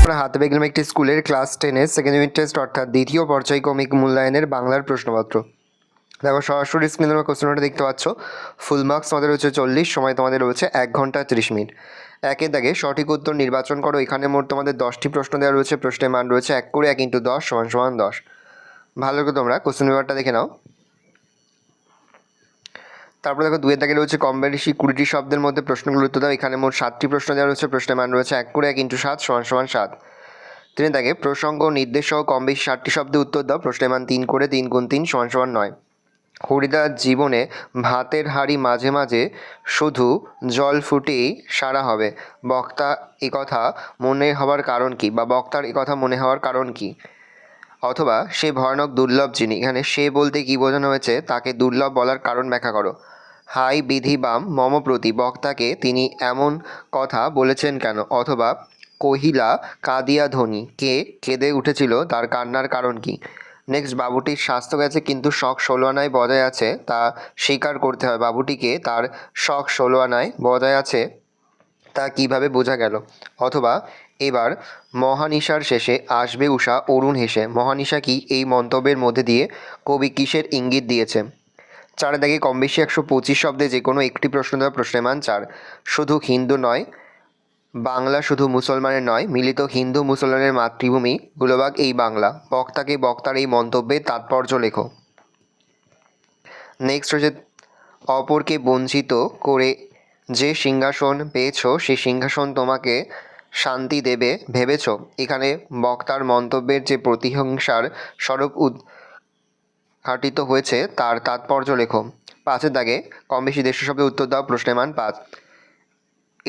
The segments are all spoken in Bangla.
আমরা হাতে পেয়ে গেলাম একটি স্কুলের ক্লাস 10-এর সেকেন্ড ইউনিট টেস্ট অর্থাৎ দ্বিতীয় পর্যায়ক্রমিক মূল্যায়নের বাংলার প্রশ্নপত্র। দেখো সরাসরি স্ক্রিনে তোমরা কোশ্চেনটা দেখতে পাচ্ছ। ফুল মার্কস তোমাদের রয়েছে 40, সময় তোমাদের রয়েছে 1 ঘন্টা 30 মিনিট। একের দাগে সঠিক উত্তর নির্বাচন করো। এখানে মোট তোমাদের 10টি প্রশ্ন দেওয়া রয়েছে। প্রশ্নের মান রয়েছে 1 করে 1 × 10 = 10। ভালো করে তোমরা কোশ্চেন পেপারটা দেখে নাও। তারপরে দেখো 2 এর দাগে রয়েছে কম বেশি 20টি শব্দের মধ্যে প্রশ্নগুলো উত্তর দাও। এখানে মোট 7টি প্রশ্ন দেওয়া রয়েছে। প্রশ্নের মান রয়েছে 1 করে 1 × 7 = 7। 3 দাগে প্রসঙ্গ নির্দেশ সহ কম বেশি 60টি শব্দে উত্তর দাও। প্রশ্নের মান 3 করে 3 × 3 = 9। হরিদার জীবনে ভাতের হাঁড়ি মাঝে মাঝে শুধু জল ফুটেই সারা হবে, বক্তা একথা মনে হওয়ার কারণ কি, বা বক্তার একথা মনে হওয়ার কারণ কি? অথবা সে ভয়ানক দুর্লভ যিনি, এখানে সে বলতে কি বোঝানো হয়েছে, তাকে দুর্লভ বলার কারণ ব্যাখ্যা করো। হাই বিধি বাম মম প্রতি, বক্তাকে তিনি এমন কথা বলেছেন কেন? অথবা কহিলা কাঁদিয়া ধ্বনি, কে কেঁদে উঠেছিল, তার কান্নার কারণ কি? নেক্সট, বাবুটির স্বাস্থ্য গেছে কিন্তু শখ 16 আনায় বজায় আছে, তা স্বীকার করতে হয়। বাবুটিকে তার শখ 16 আনায় বজায় আছে তা কিভাবে বোঝা গেল? অথবা এবার মহানিশার শেষে আসবে উষা অরুণ হেসে, মহানিশা কি? এই মন্তব্যের মধ্যে দিয়ে কবি কিসের ইঙ্গিত দিয়েছে? 4 দাগে কম বেশি 125 শব্দে যে কোনো একটি প্রশ্ন দেওয়া। প্রশ্নের মান 4। শুধু হিন্দু নয়, বাংলা শুধু মুসলমানের নয়, মিলিত হিন্দু মুসলমানের মাতৃভূমি গুলোবাগ এই বাংলা। বক্তাকে বক্তার এই মন্তব্যের তাৎপর্য লেখো। নেক্সট হচ্ছে অপরকে বঞ্চিত করে যে সিংহাসন পেয়েছ, সেই সিংহাসন তোমাকে শান্তি দেবে ভেবেছ। এখানে বক্তার মন্তব্যের যে প্রতিহিংসার স্বরূপ উদ্ঘাটিত হয়েছে তার তাৎপর্য লেখো। 5 দাগে কম বেশি 150 শব্দের উত্তর দাও। প্রশ্নের মান 5।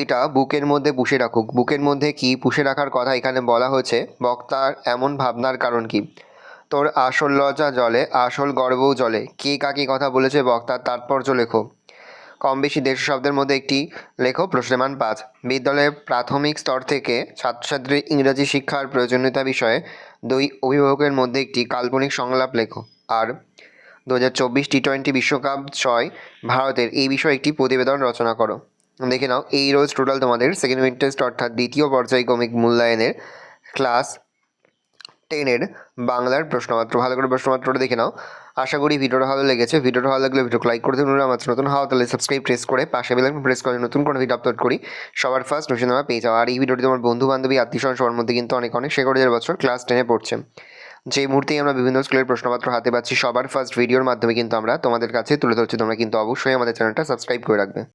এটা বুকের মধ্যে পুষে রাখুক, বুকের মধ্যে কি পুষে রাখার কথা এখানে বলা হয়েছে? বক্তার এমন ভাবনার কারণ কি? তোর আসল লজ্জা জলে, আসল গর্বও জলে, কে কাকে কথা বলেছে, বক্তার তাৎপর্য লেখো। কম বেশি 150 শব্দের মধ্যে একটি লেখো। প্রশ্নের মান 5। বিদ্যালয়ের প্রাথমিক স্তর থেকে ছাত্রছাত্রীর ইংরাজি শিক্ষার প্রয়োজনীয়তা বিষয়ে 2 অভিভাবকের মধ্যে একটি কাল্পনিক সংলাপ লেখো। আর 2024 টি20 বিশ্বকাপ জয় ভারতের, এই বিষয়ে একটি প্রতিবেদন রচনা করো। দেখে নাও, এই রোজ টোটাল তোমাদের সেকেন্ড ইউনিট টেস্ট অর্থাৎ দ্বিতীয় পর্যায়ক্রমিক মূল্যায়নের ক্লাস 10-এর বাংলার প্রশ্নপত্র। ভালো করে প্রশ্নপত্রটা দেখে নাও। আশা করি ভিডিওটা ভালো লেগেছে। ভিডিওটা ভালো লাগলে ভিডিওকে লাইক করে দিন। আমার নতুন হওয়া তাহলে সাবস্ক্রাইব প্রেস করে পাশে বেল আইকন প্রেস করে নতুন কোনো ভিডিও আপলোড করি সবার ফার্স্ট নোটিফিকেশন তোমরা পেয়ে যাও। আর এই ভিডিওটি তোমার বন্ধু বান্ধবী আত্মীয়স্বজন সবার মধ্যে কিন্তু অনেক সে করে বছর ক্লাস 10-এ পড়ছে। যে মুহূর্তেই আমরা বিভিন্ন স্কুলের প্রশ্নপত্র হাতে পাচ্ছি, সবার ফার্স্ট ভিডিওর মাধ্যমে কিন্তু আমরা তোমাদের কাছে তুলে ধরছি। তোমরা কিন্তু অবশ্যই আমাদের চ্যানেলটা সাবস্ক্রাইব করে রাখবে।